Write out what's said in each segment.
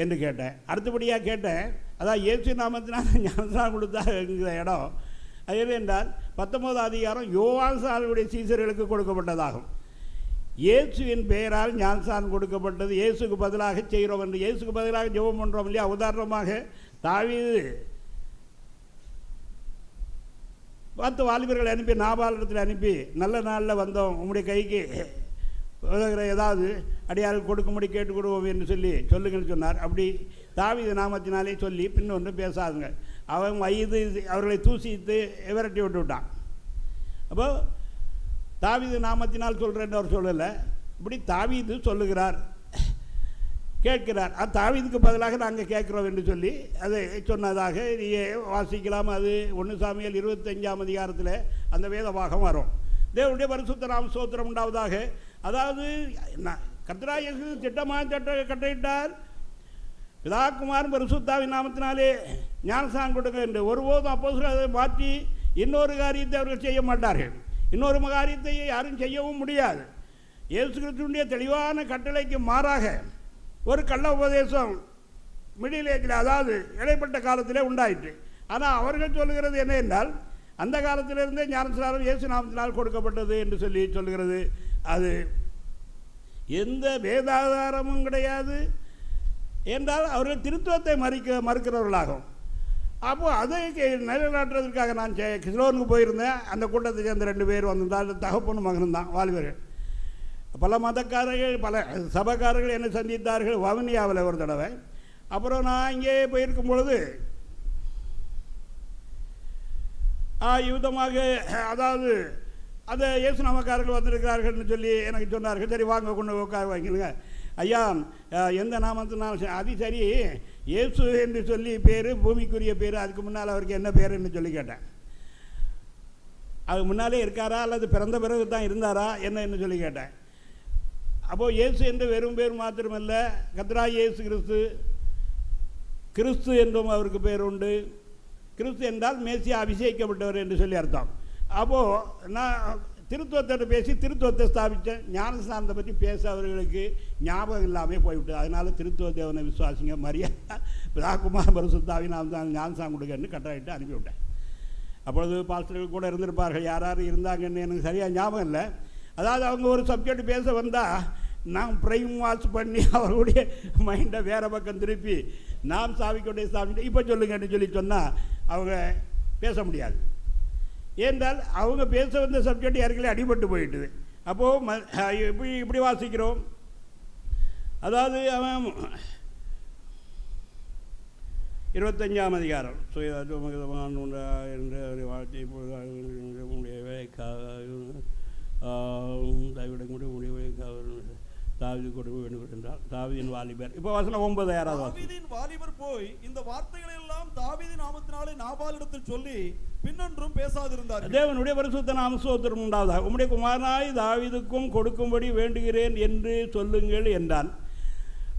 என்று கேட்டேன். அடுத்தபடியாக கேட்டேன், அதான் இயேசு நாமத்தினால் ஞானஸ்நானம் கொடுத்தாங்கிற இடம் அது எது என்றால் 19 அதிகாரம் யோவான் சானுடைய சீசர்களுக்கு கொடுக்கப்பட்டதாகும். இயேசுவின் பெயரால் ஞானஸ்நானம் கொடுக்கப்பட்டது. இயேசுக்கு பதிலாக செய்கிறோம் என்று, இயேசுக்கு பதிலாக ஜெபம் பண்ணுறோம் இல்லையா. உதாரணமாக தாவீது 10 வாலிபர்களை அனுப்பி நாபாலத்தில் அனுப்பி, நல்ல நாளில் வந்தோம், உங்களுடைய கைக்கு ஏதாவது அடியாருக்கு கொடுக்கும்படி கேட்டுக்கொடுவோம் என்று சொல்லுங்கன்னு சொன்னார். அப்படி தாவீது நாமத்தினாலே சொல்லி பின்னொன்று பேசாதுங்க. அவன் வயது அவர்களை தூசித்து விரட்டி விட்டு விட்டான். அப்போது தாவீது நாமத்தினால் சொல்கிறேன்னு அவர் சொல்லலை. இப்படி தாவீது சொல்லுகிறார், கேட்கிறார். அது தாவீதுக்கு பதிலாக நாங்கள் கேட்குறோம் என்று சொல்லி அதை சொன்னதாக வாசிக்கலாம். அது 1 சாமுவேல் 25ஆம் அதிகாரத்தில் அந்த வேதவாகம் வரும். தேவனுடைய பரிசுத்த நாம ஸ்தோத்திரம் உண்டாவதாக. அதாவது கர்த்தராகிய இயேசு திட்டமாக கட்டளையிட்டார், பிதாகுமாரன் பரிசுத்தாவின் நாமத்தினாலே ஞானஸ்நானம் கொடுங்க என்று. ஒருபோதும் அப்போஸ்தலர் அதை மாற்றி இன்னொரு காரியத்தை அவர்கள் செய்ய மாட்டார்கள். இன்னொரு காரியத்தை யாரும் செய்யவும் முடியாது. இயேசு கிறிஸ்துவினுடைய தெளிவான கட்டளைக்கு மாறாக ஒரு கள்ள உபதேசம் மிடில் ஏஜில், அதாவது இடைப்பட்ட காலத்திலே உண்டாயிற்று. ஆனால் அவர்கள் சொல்லுகிறது என்ன என்றால், அந்த காலத்திலிருந்தே ஞானஸ்நானம் இயேசு நாமத்தினால் கொடுக்கப்பட்டது என்று சொல்லுகிறது. அது எந்த வேதாதாரமும் கிடையாது என்றால் அவர்கள் திருத்துவத்தை மறுக்கிறவர்களாகும். அப்போது அதை நிலைநாட்டுறதுக்காக நான் கிஸ்லோனுக்கு போயிருந்தேன். அந்த கூட்டத்தை சேர்ந்த 2 பேர் வந்திருந்தால், தகப்பனும் மகனும் தான், வாலிபர்கள். பல மதக்காரர்கள் பல சபைக்காரர்கள் என்னை சந்தித்தார்கள் வவுனியாவில் ஒரு தடவை. அப்புறம் நான் இங்கே போயிருக்கும் பொழுது யுத்தமாக, அதாவது அதை இயேசு நாமக்காரர்கள் வந்திருக்கிறார்கள்னு சொல்லி எனக்கு சொன்னார்கள். சரி வாங்க, கொண்டு உட்கார வாங்கிடுங்க. ஐயா, எந்த நாமத்தினாலும் அது சரி, இயேசு என்று சொல்லி பேர் பூமிக்குரிய பேர், அதுக்கு முன்னால் அவருக்கு என்ன பேருன்னு சொல்லி கேட்டேன். அதுக்கு முன்னாலே இருக்காரா அல்லது பிறந்த பிறகு தான் இருந்தாரா என்னன்னு சொல்லி கேட்டேன். அப்போது இயேசு என்று வெறும் பேர் மாத்திரமல்ல, கர்த்தராகிய இயேசு கிறிஸ்து என்றும் அவருக்கு பேர் உண்டு. கிறிஸ்து என்றால் மேசியா அபிஷேகிக்கப்பட்டவர் என்று சொல்லி அர்த்தம். அப்போது நான் திருத்துவத்தை பேசி திருத்துவத்தை ஸ்தாபித்தேன். ஞானஸ்நானத்தை பற்றி பேச அவர்களுக்கு ஞாபகம் இல்லாமல் போய்விட்டது. அதனால் திருத்துவ தேவனை விசுவாசிங்க, மரியாதை பிதாகுமாரன் பரிசுத்தாவின் நாமத்தினால் ஞானஸ்நானம் கொடுக்கன்னு கட்டளையிட்டு அனுப்பிவிட்டேன். அப்பொழுது பாஸ்டர்கள் கூட இருந்திருப்பார்கள், யார் இருந்தாங்கன்னு எனக்கு சரியாக ஞாபகம் இல்லை. அதாவது அவங்க ஒரு சப்ஜெக்ட் பேச வந்தால் நாம் பிரைம் வாஷ் பண்ணி அவர்களுடைய மைண்டை வேறு பக்கம் திருப்பி நாம் சாவிக்கொண்டே சாப்பிட்டு இப்போ சொல்லுங்கன்னு சொன்னால் அவங்க பேச முடியாது. ஏனென்றால் அவங்க பேச வந்த சப்ஜெக்ட் யாருக்குள்ளே அடிபட்டு போயிட்டுது. அப்போது இப்படி வாசிக்கிறோம். அதாவது அவன் 25ஆம் அதிகாரம் என்ற ஒரு வாழ்க்கை தாவீது கொடுக்க வேண்டும் என்றால் தாவீதின் வாலிபர். இப்போ வசனம் 9 யாராவது தாவீதின் வாலிபர் போய் இந்த வார்த்தைகளை எல்லாம் தாவீதின் நாமத்தினாலே நாபாலிடத்தில் சொல்லி பின்னொன்றும் பேசாதிருந்தார். தேவனுடைய பரிசுத்த நாம ஸ்தோத்திரம் உண்டாவதாக. உம்முடைய குமாரனாய் தாவீதுக்கும் கொடுக்கும்படி வேண்டுகிறேன் என்று சொல்லுங்கள் என்றான்.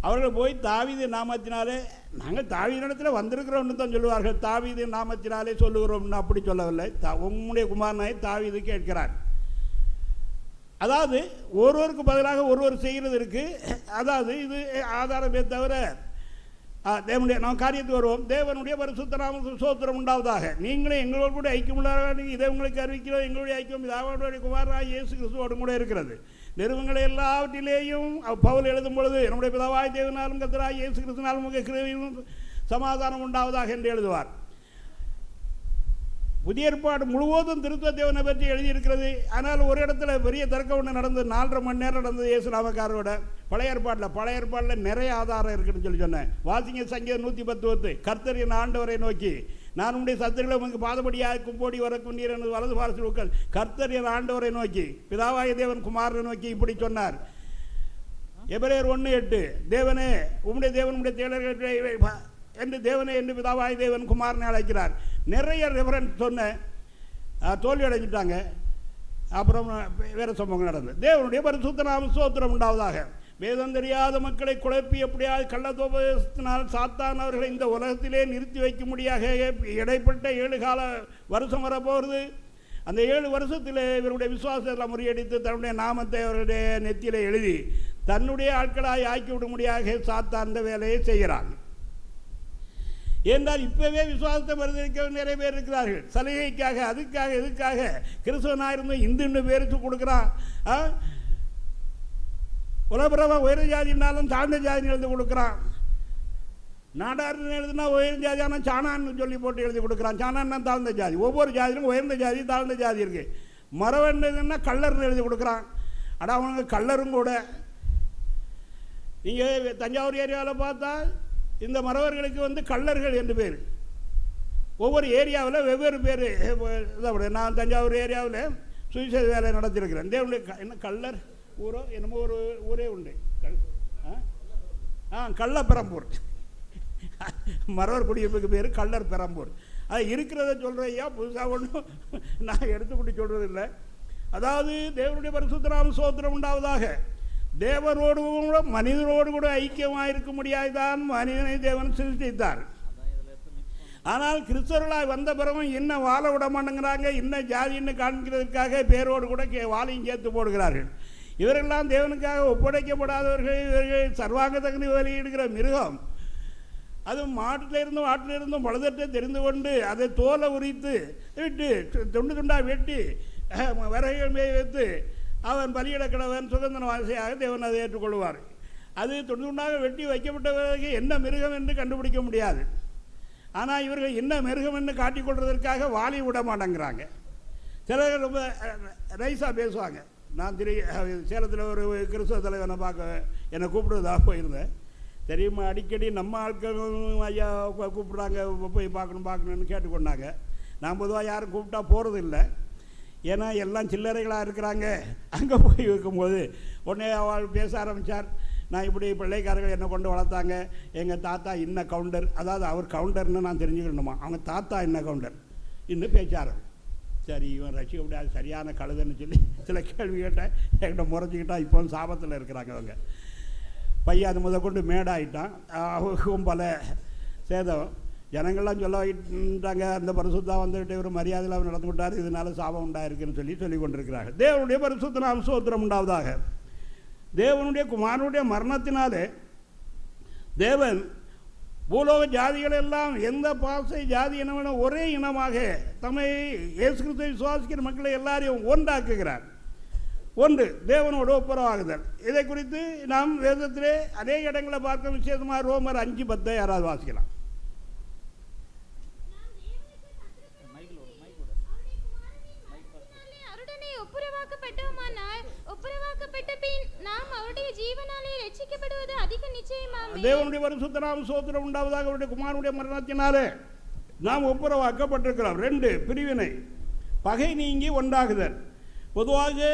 அவர்கள் போய் தாவீதின் நாமத்தினாலே, நாங்கள் தாவீதினிடத்தில் வந்திருக்கிறோம்னு தான் சொல்லுவார்கள், தாவீதின் நாமத்தினாலே சொல்லுகிறோம்னு அப்படி சொல்லவில்லை. உம்முடைய குமாரனாய் தாவீது கேட்கிறார். அதாவது ஒருவருக்கு பதிலாக ஒருவர் செய்கிறது இருக்குது. அதாவது இது ஆதாரமே தவிர தேவனுடைய நாம் காரியத்துக்கு வருவோம். தேவனுடைய பரிசுத்த நாம ஸ்தோத்திரம் உண்டாவதாக. நீங்களே எங்களோடு கூட ஐக்கியமுள்ள இதை உங்களுக்கு அறிவிக்கிறோம். எங்களுடைய ஐக்கியம் அவருடைய குமாரனாகிய இயேசு கிறிஸ்துவோடு கூட இருக்கிறது. நிறுவனங்களை எல்லாவற்றிலேயும் பவுல் எழுதும் பொழுது நம்முடைய பிதாவாகிய தேவனாலும் கர்த்தராகிய இயேசு கிறிஸ்துவினாலும் உங்கள் கிருபையும் சமாதானம் உண்டாவதாக என்று எழுதுவார். புதிய ஏற்பாடு முழுவதும் திருத்துவ தேவனை பற்றி எழுதியிருக்கிறது. ஆனால் ஒரு இடத்துல பெரிய தர்க்கம் ஒன்று நடந்தது, 4.5 மணி நேரம் நடந்தது இயேசு நாமக்காரோட. பழைய ஏற்பாட்டில் நிறைய ஆதாரம் இருக்குன்னு சொன்னேன். வாசிங்க சங்கீதம் 110 கர்த்தர் என் ஆண்டவரை நோக்கி, நான் உடைய சத்துருக்களை உங்களுக்கு பாதபடியாக கும்போடி வரக்கும் நீர் எனது வலது பாரத்தில் உட்கார். கர்த்தர் என் ஆண்டவரை நோக்கி, பிதாவாகிய தேவன் குமாரனை நோக்கி இப்படி சொன்னார். எபிரேயர் 1:8 தேவனே உம்முடைய தேவன் உடைய தேவர்கள் என்று தேவனே என்று பிதாவாகிய தேவன் குமாரனை அழைக்கிறார். நிறைய ரெஃபரன்ஸ் சொன்ன தோல்வி அடைஞ்சிட்டாங்க. அப்புறம் வேறு சம்பவங்கள் நடந்தது. தேவனுடைய பரிசுத்த நாம ஸ்தோத்திரம் உண்டாவதாக. வேதம் தெரியாத மக்களை குழப்பி எப்படியாவது கள்ளத்தோபத்தினால் சாத்தான் அவர்களை இந்த உலகத்திலே நிறுத்தி வைக்கும்படியாக இடைப்பட்ட 7 கால வருஷம் வரப்போகிறது. அந்த 7 வருஷத்தில் இவருடைய விசுவாசத்தை முறியடித்து தன்னுடைய நாமத்தை அவருடைய நெத்தியில் எழுதி தன்னுடைய ஆட்களாய் ஆக்கிவிடும்படியாக சாத்தான் அந்த வேலையை செய்கிறான். என்றால் இப்பவே விசுவாசத்தை மறுதளிக்க நிறைய பேர் இருக்கிறார்கள். சலுகைக்காக, அதுக்காக, இதுக்காக கிறிஸ்தவனாக இருந்து இந்து பேருக்கு கொடுக்குறான். உலகப்பிரபா உயர்ந்த ஜாதினாலும் தாழ்ந்த ஜாதி எழுதி கொடுக்குறான். நாடார்னு எழுதுனா உயர்ந்த ஜாதி, ஆனால் சாணான்னு சொல்லி போட்டு எழுதி கொடுக்குறான். சாணான்னா தாழ்ந்த ஜாதி. ஒவ்வொரு ஜாதியிலும் உயர்ந்த ஜாதி, தாழ்ந்த ஜாதி இருக்குது. மறவன்னா கல்லர்னு எழுதி கொடுக்குறான். ஆனால் அவங்க கல்லரும் கூட. நீங்கள் தஞ்சாவூர் ஏரியாவில் பார்த்தா இந்த மறவர்களுக்கு கல்லர்கள் என்று பேர். ஒவ்வொரு ஏரியாவில் வெவ்வேறு பேர். நான் தஞ்சாவூர் ஏரியாவில் சுவிசேஷ வேலை நடத்தியிருக்கிறேன். தேவனுடைய என்ன கல்லர் ஊரோ என்னமோ ஒரு ஊரே உண்டு. கள்ளப்பெரம்பூர். மறவர் குடியிருப்புக்கு பேர் கல்லர் பெரம்பூர். அது இருக்கிறத சொல்கிறேன். ஐயா புதுசாக ஒன்றும் நான் எடுத்துக்கிட்டு சொல்கிறதில்லை. அதாவது தேவனுடைய பரிசுத்த நாம ஸ்தோத்திரம் உண்டாவதாக. தேவனோடு கூட மனிதனோடு கூட ஐக்கியமாக இருக்க முடியாதுதான் மனிதனை தேவன் சிருஷ்டித்தார். ஆனால் கிறிஸ்தவர்களாய் வந்த பிறகும் இன்னும் வாழ விட மாட்டேங்கிறாங்க. இன்னும் ஜாதின்னு காண்கிறதுக்காக பேரோடு கூட வாழையும் சேர்த்து போடுகிறார்கள். இவரெல்லாம் தேவனுக்காக ஒப்படைக்கப்படாதவர்கள். இவர்கள் சர்வாங்க தகுதி வெளியிடுகிற மிருகம். அதுவும் மாட்டிலிருந்தும் ஆட்டிலிருந்தும் பழுதற்ற தெரிந்து கொண்டு அதை தோலை உரித்து விட்டு துண்டு துண்டாக வெட்டி விறகுகள் மேய் வைத்து அவன் பலியிட கிடவன் சுதந்திர வாசியாக தேவன் அதை ஏற்றுக்கொள்வார். அது துண்டு துண்டாக வெட்டி வைக்கப்பட்ட பிறகு என்ன மிருகம் என்று கண்டுபிடிக்க முடியாது. ஆனால் இவர்கள் என்ன மிருகம் என்று காட்டிக்கொள்வதற்காக வாலி விட மாட்டேங்கிறாங்க. சிலர் ரொம்ப ரைஸாக பேசுவாங்க. நான் சேலத்தில் ஒரு கிறிஸ்தவ தலைவனை பார்க்க என்னை கூப்பிடுவதாக போயிருந்தேன். தெரியுமா, அடிக்கடி நம்ம ஆட்களும் ஐயா கூப்பிட்றாங்க, போய் பார்க்கணும்னு கேட்டுக்கொண்டாங்க. நான் பொதுவாக யாரும் கூப்பிட்டா போகிறது இல்லை. ஏன்னா எல்லாம் சில்லறைகளாக இருக்கிறாங்க. அங்கே போய் வைக்கும்போது உடனே அவள் பேச ஆரம்பித்தார். நான் இப்படி பிள்ளைக்காரர்கள் என்னை கொண்டு வளர்த்தாங்க. எங்கள் தாத்தா இன்ன கவுண்டர், அதாவது அவர் கவுண்டர்னு நான் தெரிஞ்சுக்கணுமா, அவங்க தாத்தா இன்ன கவுண்டர் இன்னும் பேச ஆரம்பி. சரி, இவன் ரசிக்க முடியாது, சரியான கழுதுன்னு சொல்லி சில கேள்வி கேட்டேன். என்கிட்ட முறைச்சிக்கிட்டா இப்போ சாபத்தில் இருக்கிறாங்க அவங்க. பையன் அது கொண்டு மேடாயிட்டான். அவருக்கும் பல சேதம். ஜனங்கள்லாம் சொல்லிட்டாங்க, அந்த பரிசுத்தான் வந்துவிட்டு இவர் மரியாதையில் அவர் நடந்து விட்டார், இதனால சாபம் உண்டாயிருக்குன்னு சொல்லி கொண்டிருக்கிறார்கள். தேவனுடைய பரிசுத்த நாம ஸ்தோத்திரம் உண்டாவதாக. தேவனுடைய குமாரனுடைய மரணத்தினாலே தேவன் பூலோக ஜாதிகளெல்லாம் எந்த பாசை ஜாதி இனவன ஒரே இனமாக தம்மை இயேசு கிறிஸ்துவை விசுவாசிக்கிற மக்களை எல்லாரையும் ஒன்றாக்குகிறார். ஒன்று தேவனோடு ஒப்புரவாகுதல். இதை குறித்து நாம் வேதத்திலே அநேக இடங்களை பார்க்க. விசேஷமாக ரோமர் 5:10 யாராவது வாசிக்கலாம். தேவனுடைய பரிசுத்த நாம ஸ்தோத்திரம் உண்டாவதாக. அவருடைய குமாரனுடைய மரணத்தினாலே நாம் ஒப்புரவாக்கப்பட்டிருக்கிறோம். 2 பிரிவினை, பகை நீங்கி ஒன்றாகுதல். பொதுவாக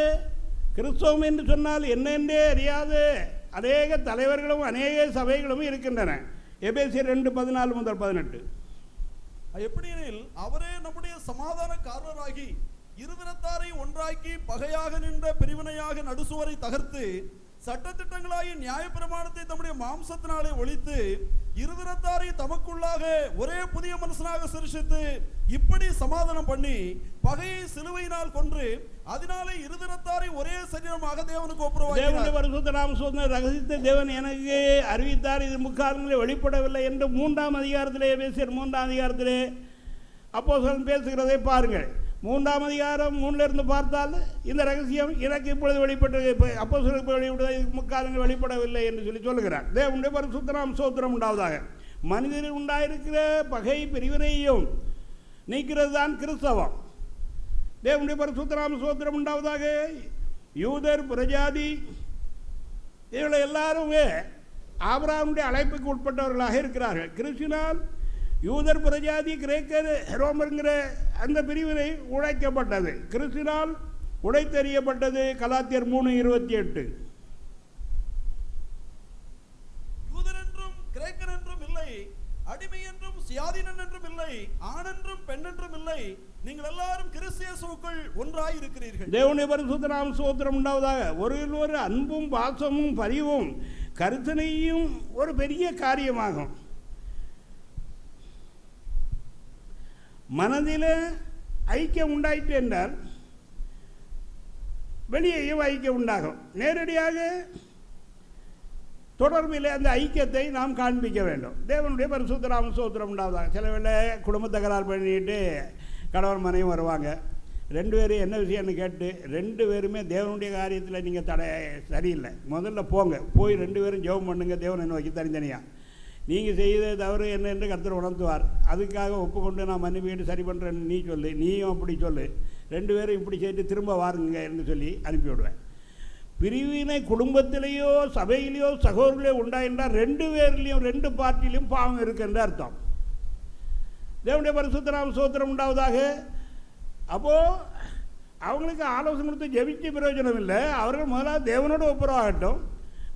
கிறிஸ்தவம் என்று சொன்னால் என்னென்றே அறியாத அநேக தலைவர்களும் அநேக சபைகளும் இருக்கின்றன. எபேசியர் 2:14-18. எப்படியெனில் அவரே நம்முடைய சமாதானக்காரராகி இருதினத்தாரை ஒன்றாக்கி பகையாக நின்ற பிரிவினையாக நடுசுவரை தகர்த்து சட்டத்திட்டங்களாகி நியாயப்பிரமாணத்தை தம்முடைய மாம்சத்தினாலே ஒழித்து இருதினத்தாரை தமக்குள்ளாக ஒரே புதிய மனுஷனாக சிருஷ்டித்து இப்படி சமாதானம் பண்ணி பகையை சிலுவையினால் கொன்று அதனாலே இருதினத்தாரை ஒரே சரீரமாக தேவனுக்கு ஒப்புரவாக்கினார். ரகசியத்தை தேவன் எனக்கு அறிவித்தார், இது முக்காலங்களில் வெளிப்படவில்லை என்று 3ஆம் அதிகாரத்திலே எபேசியர் 3ஆம் அதிகாரத்திலே அப்போஸ்தலன் பேசுகிறதை பாருங்கள். 3ஆம் அதிகாரம் 3லிருந்து பார்த்தால் இந்த ரகசியம் எனக்கு இப்பொழுது வெளிப்பட்டது, அப்போஸ்தலனுக்கு வெளிப்பட்டது, முக்காலங்களில் வெளிப்படவில்லை என்று சொல்லுகிறார். தேவனுடைய பரிசுத்த நாம ஸ்தோத்திரம் உண்டாவதாக. மனிதரில் உண்டாயிருக்கிற பகை பிரிவினையும் நீக்கிறது தான் கிறிஸ்தவம். தேவனுடைய பரிசுத்த நாம ஸ்தோத்திரம் உண்டாவதாக. யூதர், புறஜாதி இவர்கள் எல்லாருமே ஆபிரகாமுடைய அழைப்புக்கு உட்பட்டவர்களாக இருக்கிறார்கள். கிறிஸ்தினால் யூதர், புறஜாதி, கிரேக்கர், ரோமருங்கிற அந்த பிரிவினை உடைக்கப்பட்டது. கிறிஸ்தினால் உடைத்தெறியப்பட்டது. கலாத்தியர் 3:28. யூதர் என்றும் கிரேக்கர் என்றும் இல்லை, அடிமை என்றும் சுயாதீனன் என்றும் இல்லை, ஆண் என்றும் பெண் என்றும் இல்லை, நீங்கள் எல்லாரும் கிறிஸ்து இயேசுவுக்குள் ஒன்றாய் இருக்கிறீர்கள். தேவனுடைய பரிசுத்த நாம ஸ்தோத்திரம் உண்டாவதாக. ஒரு அன்பும் பாசமும் பரிவும் கருத்தனையும் ஒரு பெரிய காரியமாகும். மனதில் ஐக்கியம் உண்டாயிற்று என்றால் வெளியேயும் ஐக்கியம் உண்டாகும். நேரடியாக தொடர்பில் அந்த ஐக்கியத்தை நாம் காண்பிக்க வேண்டும். தேவனுடைய பரிசுத்த நாம ஸ்தோத்திரம் உண்டாவதாக. சில வேளை குடும்ப தகராறு பண்ணிட்டு கணவன் மனைவி வருவாங்க. 2 பேரும் என்ன விஷயம்னு கேட்டு 2 பேருமே தேவனுடைய காரியத்தில் நீங்கள் சரியில்லை, முதல்ல போய் 2 பேரும் ஜெபம் பண்ணுங்க, தேவனை நோக்கி தனித்தனியாக. நீங்கள் செய்த தவறு என்ன என்று கர்த்தர் உணர்த்துவார். அதுக்காக ஒப்புக்கொண்டு நான் மன்னிப்பிட்டு சரி பண்ணுறேன்னு நீ சொல்லு, நீயும் அப்படி சொல்லு, 2 பேரும் இப்படி செய்து திரும்ப வாருங்க என்று சொல்லி அனுப்பிவிடுவேன். பிரிவினை குடும்பத்திலேயோ சபையிலேயோ சகோதரர்களே உண்டாயிருந்தால் 2 பேர்லேயும் 2 பார்ட்டிலையும் பாவம் இருக்குன்ற அர்த்தம். தேவனுடைய பரிசுத்த நாம ஸ்தோத்திரம் உண்டாவதாக. அப்போது அவங்களுக்கு ஆலோசனை கொடுத்து ஜெபிக்க பிரயோஜனம் இல்லை. அவர்கள் முதலாவது தேவனோட ஒப்புரவாகட்டும்,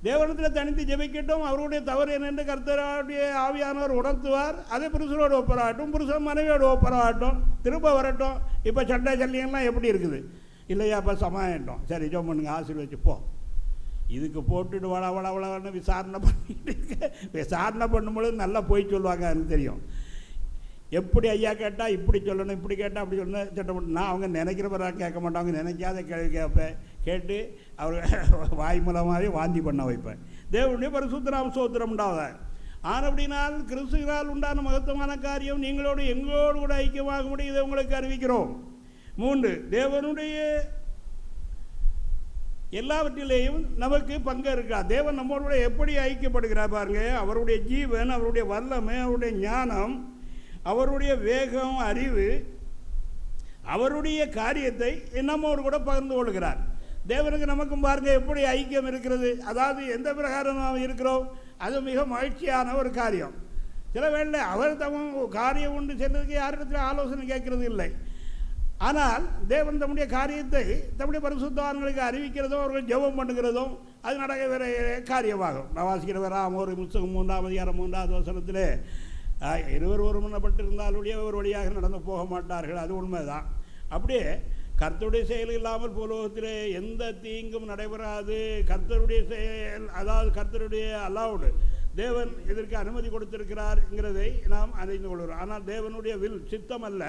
தேவனத்தில் தனித்து ஜெபிக்கட்டும். அவருடைய தவறு என்னென்று கர்த்தருடைய ஆவியானவர் உணர்த்துவார். அதே புருஷனோட ஒப்புரவாகட்டும், புருஷன் மனைவியோட ஒப்புரவாகட்டும், திரும்ப வரட்டும். இப்போ சண்டை சல்லியெல்லாம் எப்படி இருக்குது இல்லையா? அப்போ சமாளிட்டோம், சரி ஜெபம் பண்ணுங்க, ஆசீர்வதிச்சு போ. இதுக்கு போட்டுட்டு வளவளன்னு விசாரணை பண்ணிட்டு விசாரணை பண்ணும்பொழுது நல்லா போய் சொல்லுவாங்க. எனக்கு தெரியும் எப்படி ஐயா கேட்டால் இப்படி சொல்லணும், இப்படி கேட்டால் அப்படி சொல்லணும், சட்டம் பண்ணணும். நான் அவங்க நினைக்கிற பிறகு கேட்க மாட்டாங்க, நினைக்காத கேள்வி கேட்பேன். கேட்டு அவர் வாய் மூலமாகவே வாந்தி பண்ண வைப்பேன். தேவனுடைய பரிசுத்த நாம ஸ்தோத்திரம் உண்டாவதா. ஆனபடினால் கிறிஸ்துவினால் உண்டான மகத்துவமான காரியம் நீங்களோடு எங்களோடு கூட ஐக்கியமாக முடியுது உங்களுக்கு அறிவிக்கிறோம். 3, தேவனுடைய எல்லாவற்றிலேயும் நமக்கு பங்கு இருக்கிறார். தேவன் நம்மளோட எப்படி ஐக்கியப்படுகிறார் பாருங்க. அவருடைய ஜீவன், அவருடைய வல்லமை, அவருடைய ஞானம், அவருடைய வேகம், அறிவு, அவருடைய காரியத்தை நம்மோடு கூட பகிர்ந்து கொள்கிறார். தேவனுக்கு நமக்கும் பாருங்க எப்படி ஐக்கியம் இருக்கிறது. அதாவது எந்த பிரகாரம் நாம் இருக்கிறோம், அது மிக மகிழ்ச்சியான ஒரு காரியம். சில வேளை அவர் காரியம் உண்டு சென்றதுக்கு யாரிடத்தில் ஆலோசனை கேட்கறது இல்லை. ஆனால் தேவன் தம்முடைய காரியத்தை தம்முடைய பரிசுத்தவான்களுக்கு அறிவிக்கிறதும் அவர்கள் ஜெபம் பண்ணுகிறதும் அது நடக்க வேற காரியமாகும். நான் வாசிக்கிற ஒரு புத்தகம் 3ஆம் அதிகாரம் 3வது வசனத்திலே இருவர் ஒருமனப்பட்டிருந்தாலுடைய ஒரு வழியாக நடந்து போக மாட்டார்கள். அது உண்மைதான். அப்படியே கர்த்தருடைய செயல் இல்லாமல் பூலோகத்திலே எந்த தீங்கும் நடைபெறாது. கர்த்தருடைய செயல், அதாவது கர்த்தருடைய அலவுடு, தேவன் இதற்கு அனுமதி கொடுத்திருக்கிறார்ங்கிறதை நாம் அறிந்து கொள்கிறோம். ஆனால் தேவனுடைய சித்தம் அல்ல.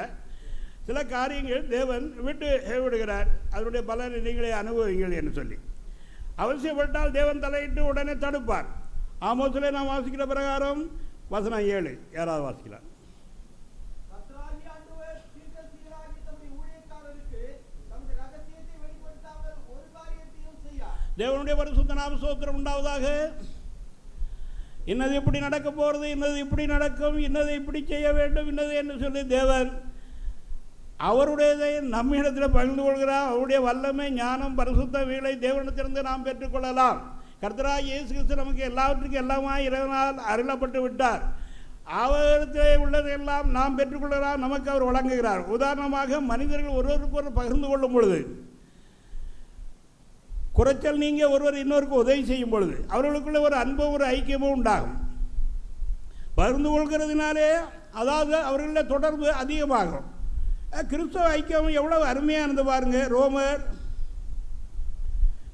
சில காரியங்கள் தேவன் விட்டு விடுகிறார். அதனுடைய பலனை நீங்களே அனுபவிங்கள் என்று சொல்லி அவசியப்பட்டால் தேவன் தலையிட்டு உடனே தடுப்பார். ஆமோசிலே நாம் வாசிக்கிற பிரகாரம் வசனம் 7 யாராவது வாசிக்கலாம். தேவனுடைய பரிசுத்த நாம ஸ்தோத்திரம் உண்டாவதாக. இன்னது இப்படி நடக்க போகிறது, இன்னது இப்படி நடக்கும், இன்னதை இப்படி செய்ய வேண்டும், இன்னது என்று சொல்லி தேவன் அவருடையதை நம்மிடத்தில் பகிர்ந்து கொள்கிறார். அவருடைய வல்லமை, ஞானம், பரிசுத்த வீளை தேவனிடத்திலிருந்து நாம் பெற்றுக்கொள்ளலாம். கர்த்தராகிய இயேசு கிறிஸ்து நமக்கு எல்லாவற்றுக்கும் எல்லாமாய் இறைவனால் அருளப்பட்டு விட்டார். அவரிடத்திலே உள்ளதையெல்லாம் நாம் பெற்றுக்கொள்ளலாம், நமக்கு அவர் வழங்குகிறார். உதாரணமாக மனிதர்கள் ஒருவருக்கு பகிர்ந்து கொள்ளும் பொழுது, குறைச்சல் நீங்க ஒருவர் இன்னொருக்கு உதவி செய்யும் பொழுது அவர்களுக்குள்ள ஒரு அன்பும் ஒரு ஐக்கியமும் உண்டாகும். பகிர்ந்து கொள்கிறதுனாலே அதாவது அவர்களுடைய தொடர்பு அதிகமாகும். கிறிஸ்தவ ஐக்கியம் எவ்வளவு அருமையானது பாருங்க. ரோமர்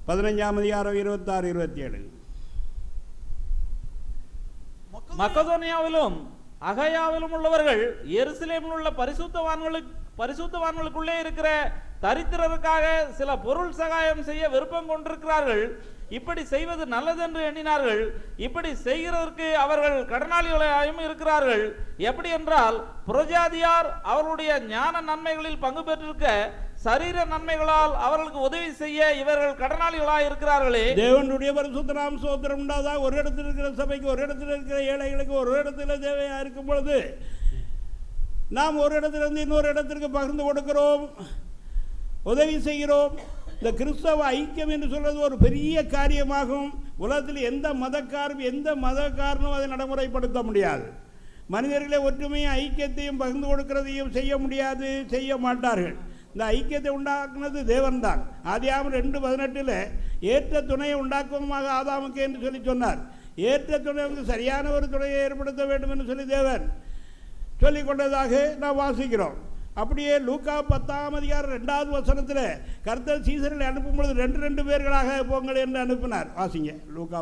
15ஆம் அதிகாரம் 26, 27. மக்கதோனியாவிலும் அகயாவிலும் உள்ளவர்கள் எருசலேமில் உள்ள பரிசுத்தவான்களுக்குள்ளே இருக்கிற தரித்திரருக்காக சில பொருள் சகாயம் செய்ய விருப்பம் கொண்டிருக்கிறார்கள். இப்படி செய்வது நல்லதென்று எண்ணினார்கள். இப்படி செய்கிறதற்கு அவர்கள் கடனாளிகளாயும் இருக்கிறார்கள். எப்படி என்றால், புறஜாதியார் அவர்களுடைய ஞான நன்மைகளில் பங்கு பெற்றிருக்க சரீர நன்மைகளால் அவர்களுக்கு உதவி செய்ய இவர்கள் கடனாளிகளாக இருக்கிறார்களே. தேவனுடைய பரிசுத்த நாம ஸ்தோத்திரம் உண்டாவதாக. ஒரு இடத்தில் இருக்கிற சபைக்கு, ஒரு இடத்தில் இருக்கிற ஏழைகளுக்கு ஒரு இடத்துல தேவையாக இருக்கும் பொழுது நாம் ஒரு இடத்திலிருந்து இன்னொரு இடத்திற்கு பகிர்ந்து கொடுக்கிறோம், உதவி செய்கிறோம். இந்த கிறிஸ்தவ ஐக்கியம் என்று சொல்வது ஒரு பெரிய காரியமாகும். உலகத்தில் எந்த மதக்காரனும் அதை நடைமுறைப்படுத்த முடியாது. மனிதர்களே ஒற்றுமையும் ஐக்கியத்தையும் பகிர்ந்து கொடுக்கிறதையும் செய்ய முடியாது, செய்ய மாட்டார்கள். இந்த ஐக்கியத்தை உண்டாக்குனது தேவன் தான். ஆதியாகமம் 2:18 ஏற்ற துணையை உண்டாக்குவமாக ஆதாமுக்கு என்று சொல்லி சொன்னார். ஏற்ற துணை சரியான ஒரு துணையை ஏற்படுத்த வேண்டும் என்று சொல்லி தேவன் சொல்லிக் கொண்டதாக நாம் வாசிக்கிறோம். அப்படியே லூக்கா 10ஆம் அதிகாரம் 2வது வசனத்தில் கர்த்தர் சீசர்களை அனுப்பும் பொழுது 2 பேர்களாக போங்கள் என்று அனுப்பினார். வாசிங்க லூக்கா